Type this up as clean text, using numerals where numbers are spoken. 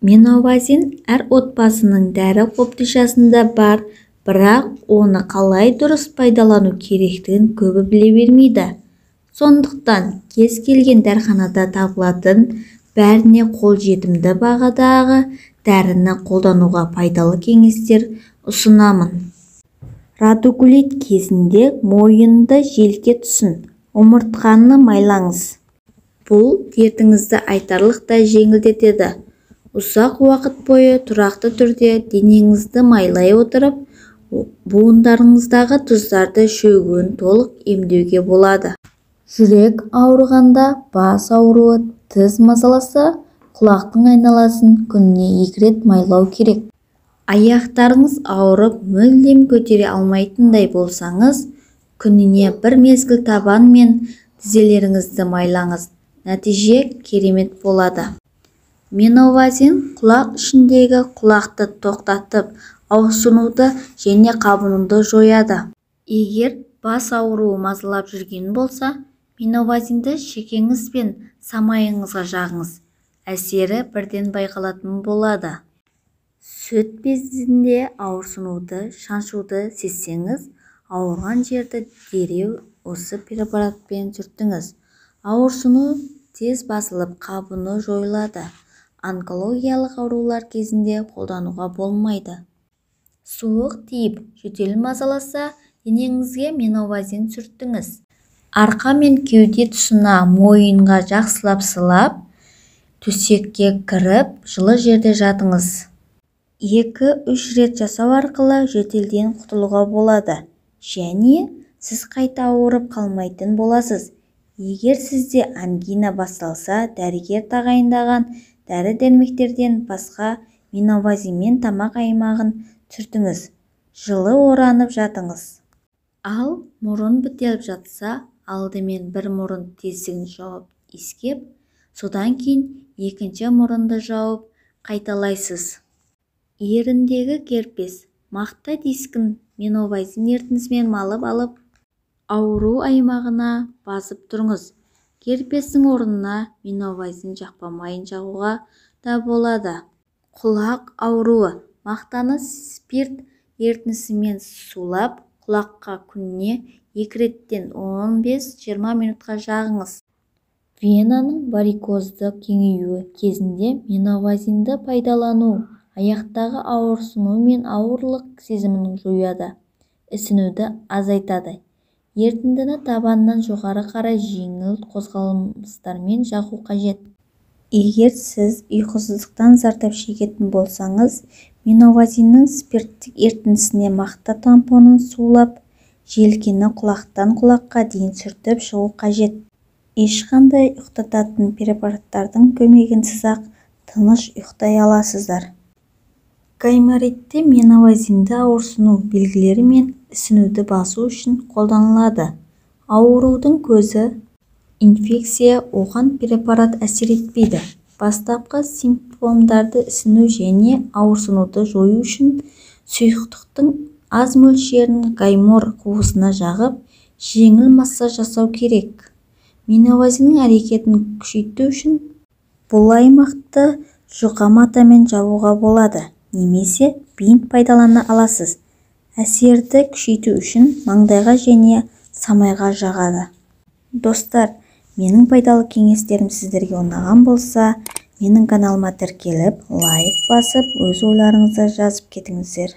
Меновазин әр отбасының дәрі қобдишасында бар, бірақ оны қалай дұрыс пайдалану керектігін көбі біле бермейді. Сондықтан кез келген дәріханада табылатын бәріне қолжетімді бағадағы дәріні қолдануға пайдалы кеңестер ұсынамын. Радикулит кезінде мойынды желке тұсын, омыртқаны майлаңыз. Бұл дертіңізді айтарлықтай жеңілдетеді. Ұзақ уақыт бойы тұрақты түрде денеңізді майлай отырып, буындарыңыздағы тұздарды шөгуін толық емдеуге болады. Жүрек ауырғанда, бас ауруы, тіс мазаласа, құлақтың айналасын күніне 2 рет майлау керек. Аяқтарыңыз ауырып, мүлдем көтере алмайтындай болсаңыз, күніне 1 мезгіл табан мен тізелеріңізді майлаңыз. Нәтиже керемет болады. Меновазин құлақ ішіндегі құлақты тоқтатып, ауырсынуды және қабынуды жояды. Егер бас ауруы мазалап жүрген болса, меновазинді шекеңіз бен самайыңызға жағыңыз. Әсері бірден байқалатын болады. Сүт безінде ауырсынуды, шаншуды сезсеңіз, ауырған жерді дереу осы препаратпен сүртіңіз. Ауырсыну тез басылып, қабыну жойылады. Онкологиялық аурулар кезінде қолдануға болмайды. Суық тиіп, жөтел мазаласа, денеңізге меновазин сүртіңіз. Арқа мен кеуде тұсына, мойынға жақсылап сылап, төсекке кіріп, жылы жерде жатыңыз. 2-3 рет жасау арқылы жөтелден құтылуға болады, және сіз қайта ауырып қалмайтын боласыз. Егер сізде ангина басталса, дәрігер тағайындаған дәрі-дәрмектерден басқа меновазинмен тамақ аймағын сүртіңіз. Жылы оранып жатыңыз. Ал мұрын бітеліп жатса, алдымен бір мұрын тесігін жауып иіскеп, содан кейін екінші мұрынды жауып қайталайсыз. Еріндегі герпес, мақта дискін меновазин ерітіндісімен малып алып, ауру аймағына басып тұрыңыз. Герпестің орнына меновазин жақпамайын жағуға да болады. Құлақ ауруы, мақтаны спирт ерітіндісімен сулап, құлаққа күніне 2 реттен 15-20 минутқа жағыңыз. Венаның варикозды кеңеюі кезінде меновазинді пайдалану аяқтағы ауырсыну мен ауырлық сезімін жояды, ісінуді азайтады. Ерітіндіні табаннан жоғары қарай жеңіл қозғалыстармен жағу қажет. Егер сіз ұйқысыздықтан зардап шегетін болсаңыз, меновазиннің спирттік ерітіндісіне мақта тампонын сулап, желкені құлақтан құлаққа дейін сүртіп шығу қажет. Ешқандай ұйықтататын препараттардың көмегінсіз-ақ тыныш ұйықтай аласыздар. Гайморитте меновазинді ауырсыну белгілері мен ісінуді басу үшін қолданылады. Аурудың көзі, инфекция, оған препарат әсер етпейді. Бастапқы симптомдарды ісіну және ауырсынуды жою үшін сұйықтықтың аз мөлшерін гаймор қуысына жағып, жеңіл массаж жасау керек. Меновазиннің әрекетін күшейту үшін бұл аймақты жұқа матамен жабуға болады, немесе бинт пайдалана аласыз. Әсерді күшейту үшін маңдайға және самайға жағады. Достар, менің пайдалы кеңестерім сіздерге ұнаған болса, менің каналыма тіркеліп, лайк басып, өз ойларыңызды жазып кетіңіздер.